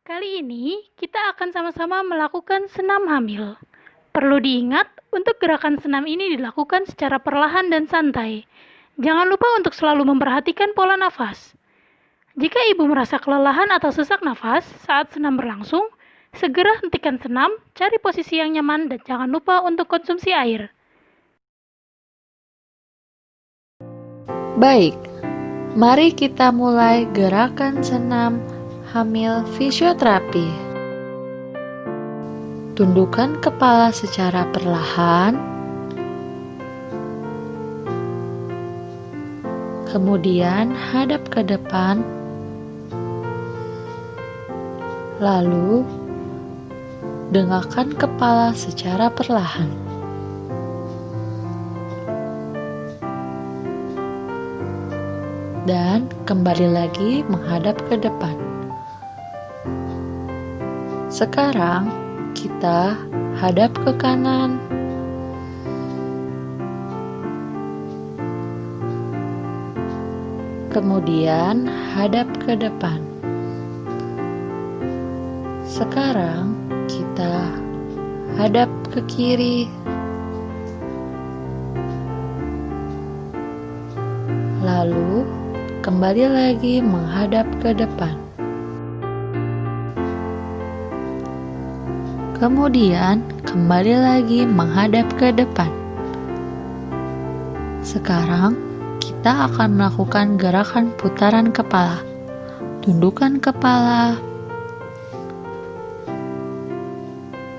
Kali ini kita akan sama-sama melakukan senam hamil. Perlu diingat, untuk gerakan senam ini dilakukan secara perlahan dan santai. Jangan lupa untuk selalu memperhatikan pola nafas. Jika ibu merasa kelelahan atau sesak nafas saat senam berlangsung, segera hentikan senam, cari posisi yang nyaman, dan jangan lupa untuk konsumsi air. Baik, mari kita mulai gerakan senam hamil fisioterapi. Tundukkan kepala secara perlahan, kemudian hadap ke depan, lalu dengakkan kepala secara perlahan. Dan kembali lagi menghadap ke depan. Sekarang kita hadap ke kanan. Kemudian hadap ke depan. Sekarang kita hadap ke kiri. Lalu kembali lagi menghadap ke depan. Kemudian kembali lagi menghadap ke depan. Sekarang kita akan melakukan gerakan putaran kepala. Tundukkan kepala.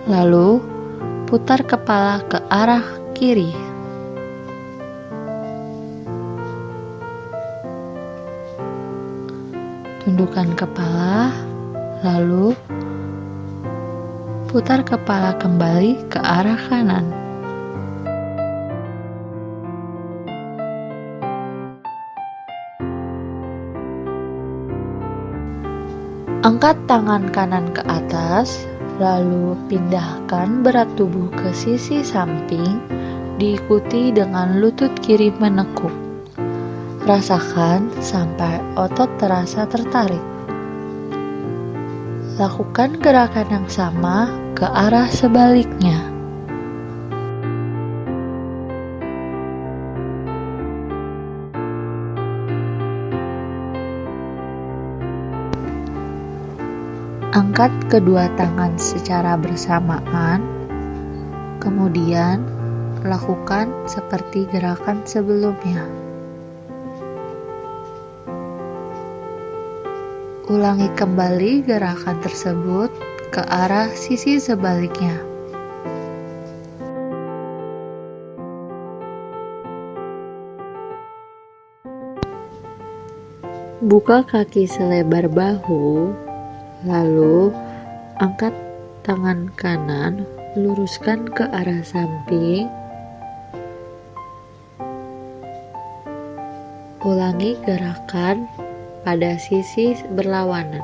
Lalu putar kepala ke arah kiri. Tundukkan kepala, lalu putar kepala kembali ke arah kanan. Angkat tangan kanan ke atas, lalu pindahkan berat tubuh ke sisi samping, diikuti dengan lutut kiri menekuk. Rasakan sampai otot terasa tertarik. Lakukan gerakan yang sama ke arah sebaliknya. Angkat kedua tangan secara bersamaan, kemudian lakukan seperti gerakan sebelumnya. Ulangi kembali gerakan tersebut ke arah sisi sebaliknya. Buka kaki selebar bahu, lalu angkat tangan kanan, luruskan ke arah samping. Ulangi gerakan pada sisi berlawanan.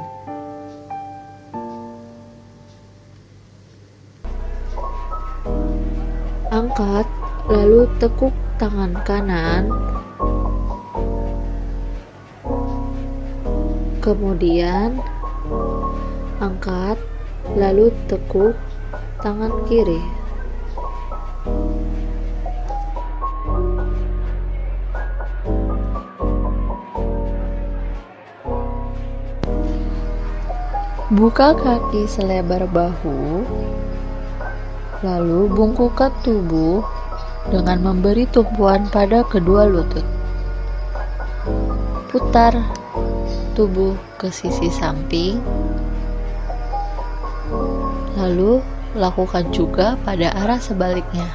Angkat, lalu tekuk tangan kanan, kemudian angkat, lalu tekuk tangan kiri. Buka kaki selebar bahu, lalu bungkukkan tubuh dengan memberi tumpuan pada kedua lutut. Putar tubuh ke sisi samping, lalu lakukan juga pada arah sebaliknya.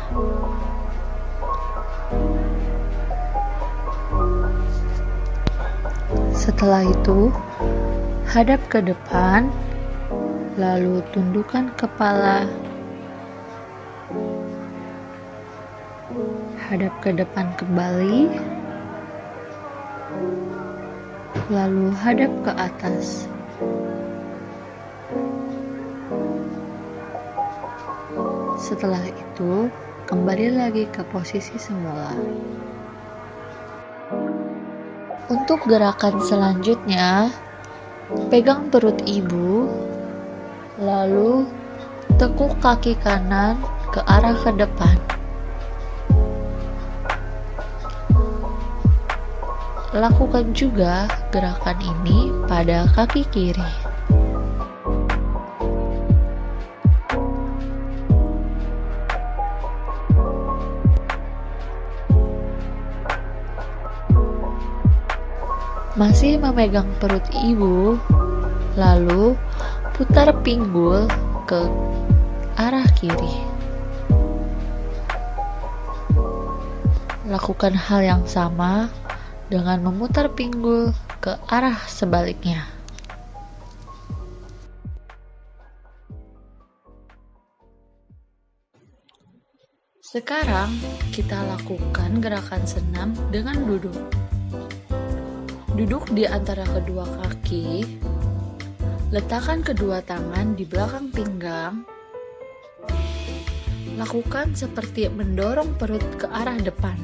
Setelah itu, hadap ke depan, lalu tundukkan kepala, hadap ke depan kembali, lalu hadap ke atas. Setelah itu, kembali lagi ke posisi semula. Untuk gerakan selanjutnya, pegang perut ibu, Lalu, tekuk kaki kanan ke arah ke depan. Lakukan juga gerakan ini pada kaki kiri. Masih memegang perut ibu, lalu putar pinggul ke arah kiri. Lakukan hal yang sama dengan memutar pinggul ke arah sebaliknya. Sekarang kita lakukan gerakan senam dengan duduk. Duduk di antara kedua kaki, letakkan kedua tangan di belakang pinggang. Lakukan seperti mendorong perut ke arah depan.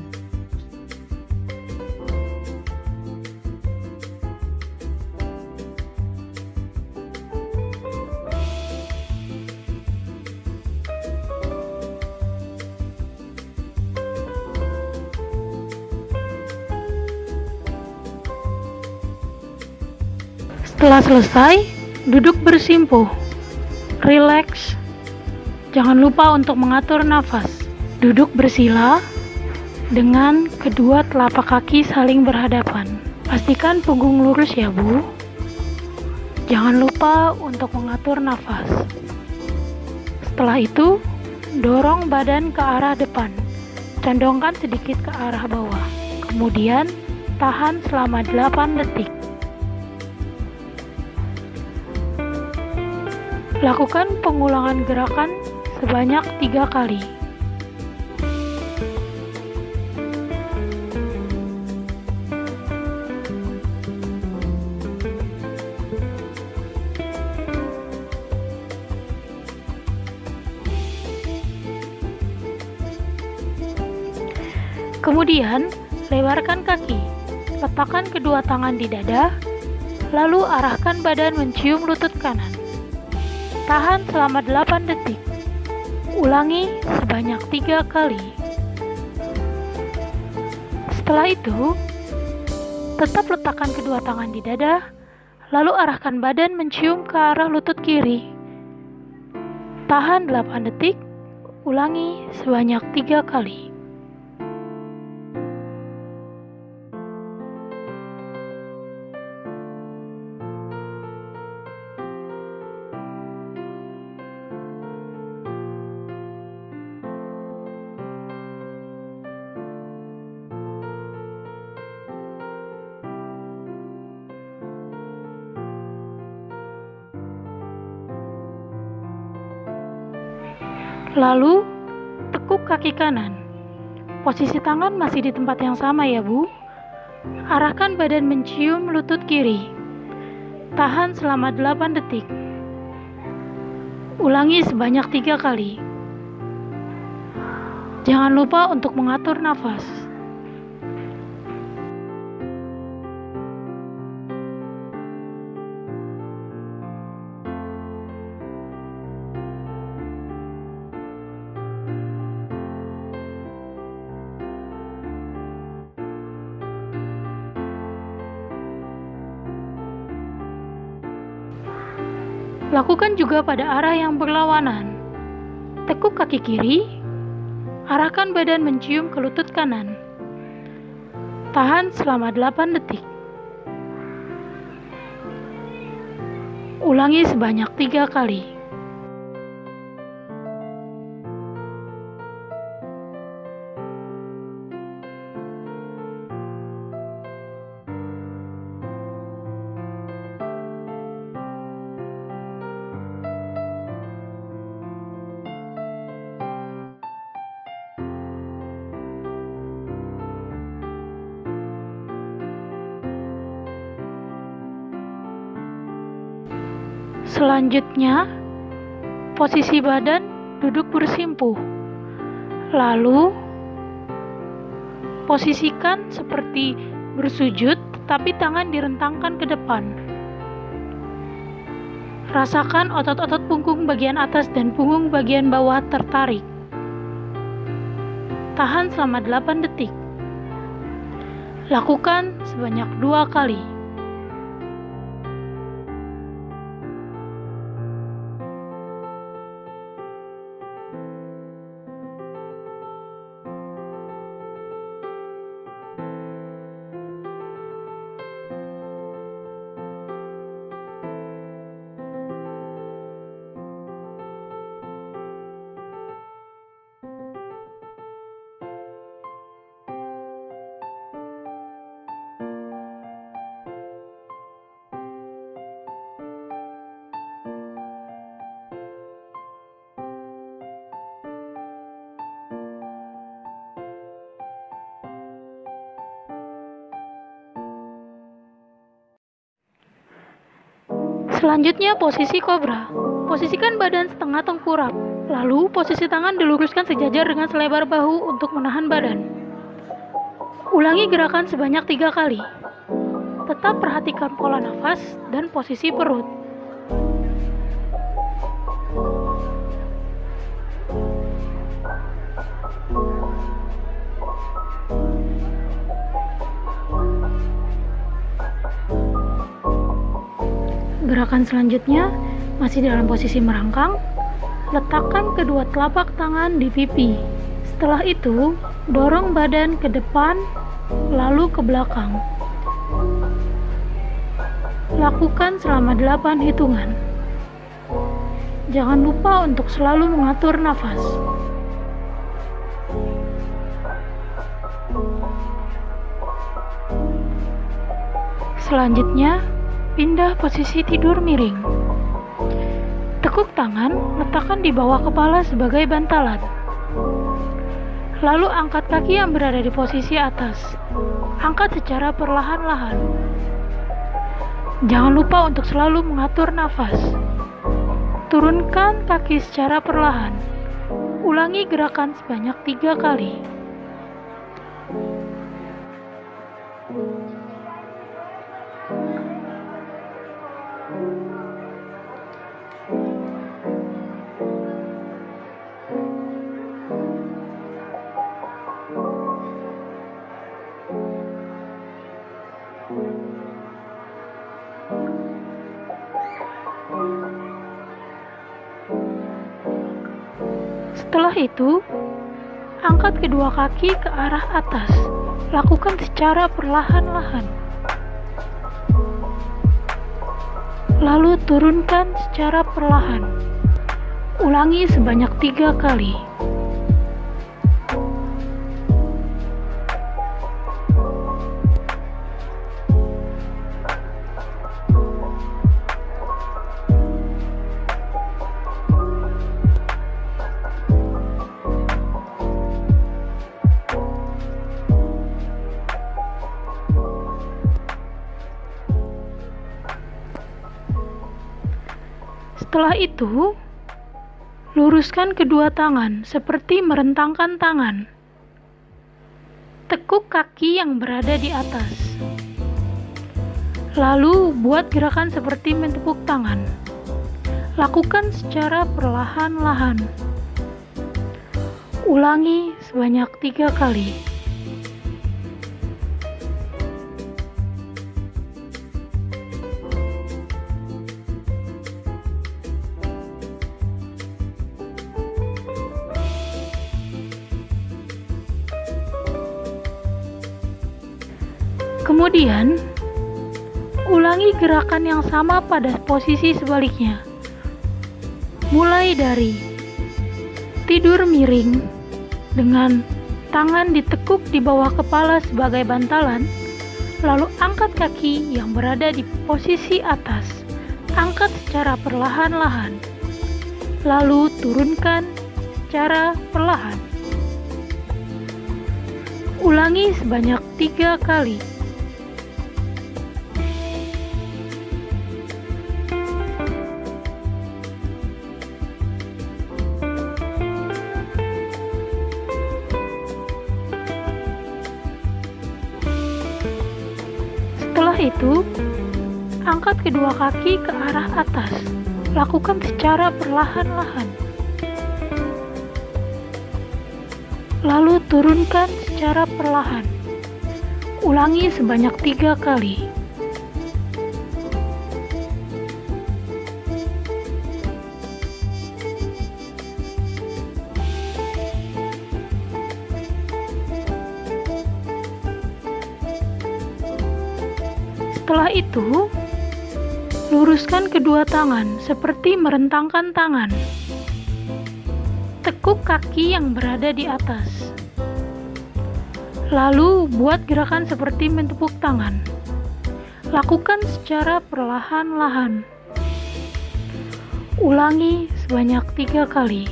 Setelah selesai, duduk bersimpuh. Rileks. Jangan lupa untuk mengatur nafas. Duduk bersila dengan kedua telapak kaki saling berhadapan. Pastikan punggung lurus ya, Bu. Jangan lupa untuk mengatur nafas. Setelah itu, dorong badan ke arah depan. Condongkan sedikit ke arah bawah. Kemudian, tahan selama 8 detik. Lakukan pengulangan gerakan sebanyak 3 kali. Kemudian, lebarkan kaki. Letakkan kedua tangan di dada, lalu arahkan badan mencium lutut kanan. Tahan selama 8 detik. Ulangi sebanyak 3 kali. Setelah itu, tetap letakkan kedua tangan di dada, lalu arahkan badan mencium ke arah lutut kiri. Tahan 8 detik. Ulangi sebanyak 3 kali. Lalu, tekuk kaki kanan. Posisi tangan masih di tempat yang sama ya, Bu. Arahkan badan mencium lutut kiri. Tahan selama 8 detik. Ulangi sebanyak 3 kali. Jangan lupa untuk mengatur nafas. Lakukan juga pada arah yang berlawanan. Tekuk kaki kiri, arahkan badan mencium ke lutut kanan. Tahan selama 8 detik. Ulangi sebanyak 3 kali. Selanjutnya, posisi badan duduk bersimpuh. Lalu, posisikan seperti bersujud, tapi tangan direntangkan ke depan. Rasakan otot-otot punggung bagian atas dan punggung bagian bawah tertarik. Tahan selama 8 detik. Lakukan sebanyak 2 kali. Selanjutnya posisi kobra. Posisikan badan setengah tengkurap. Lalu posisi tangan diluruskan sejajar dengan selebar bahu untuk menahan badan. Ulangi gerakan sebanyak 3 kali. Tetap perhatikan pola nafas dan posisi perut. Gerakan selanjutnya masih dalam posisi merangkang. Letakkan kedua telapak tangan di pipi. Setelah itu, dorong badan ke depan lalu ke belakang. Lakukan selama 8 hitungan. Jangan lupa untuk selalu mengatur nafas. Selanjutnya, pindah posisi tidur miring. Tekuk tangan, letakkan di bawah kepala sebagai bantalan. Lalu angkat kaki yang berada di posisi atas. Angkat secara perlahan-lahan. Jangan lupa untuk selalu mengatur nafas. Turunkan kaki secara perlahan. Ulangi gerakan sebanyak 3 kali. Setelah itu, angkat kedua kaki ke arah atas. Lakukan secara perlahan-lahan. Lalu turunkan secara perlahan. Ulangi sebanyak 3 kali. Setelah itu, luruskan kedua tangan seperti merentangkan tangan. Tekuk kaki yang berada di atas. Lalu, buat gerakan seperti mentepuk tangan. Lakukan secara perlahan-lahan. Ulangi sebanyak 3 kali. Kemudian, ulangi gerakan yang sama pada posisi sebaliknya. Mulai dari tidur miring dengan tangan ditekuk di bawah kepala sebagai bantalan, lalu angkat kaki yang berada di posisi atas. Angkat secara perlahan-lahan, lalu turunkan secara perlahan. Ulangi sebanyak 3 kali. Setelah itu, angkat kedua kaki ke arah atas. Lakukan secara perlahan-lahan. Lalu turunkan secara perlahan. Ulangi sebanyak 3 kali. Setelah itu, luruskan kedua tangan seperti merentangkan tangan. Tekuk kaki yang berada di atas. Lalu buat gerakan seperti mentepuk tangan. Lakukan secara perlahan-lahan. Ulangi sebanyak 3 kali.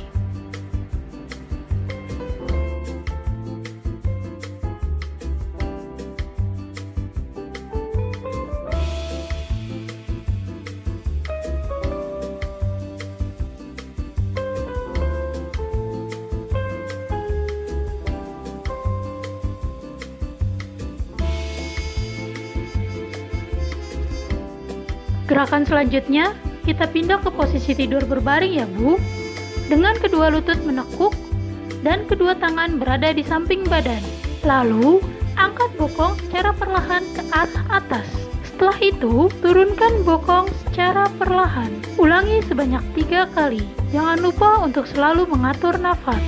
Gerakan selanjutnya, kita pindah ke posisi tidur berbaring ya Bu, dengan kedua lutut menekuk dan kedua tangan berada di samping badan. Lalu, angkat bokong secara perlahan ke arah atas. Setelah itu, turunkan bokong secara perlahan. Ulangi sebanyak 3 kali. Jangan lupa untuk selalu mengatur nafas.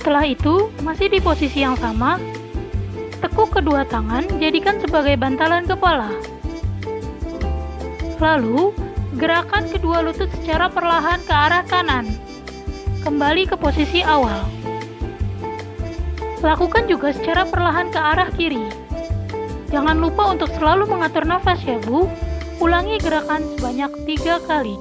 Setelah itu, masih di posisi yang sama, tekuk kedua tangan jadikan sebagai bantalan kepala. Lalu, gerakan kedua lutut secara perlahan ke arah kanan. Kembali ke posisi awal. Lakukan juga secara perlahan ke arah kiri. Jangan lupa untuk selalu mengatur nafas ya Bu. Ulangi gerakan sebanyak 3 kali.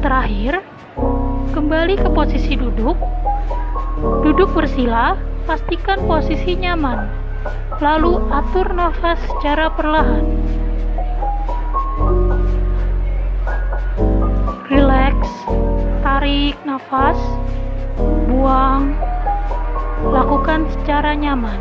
Terakhir, kembali ke posisi duduk. Duduk bersila, pastikan posisi nyaman. Lalu atur nafas secara perlahan. Rileks, tarik nafas, buang. Lakukan secara nyaman.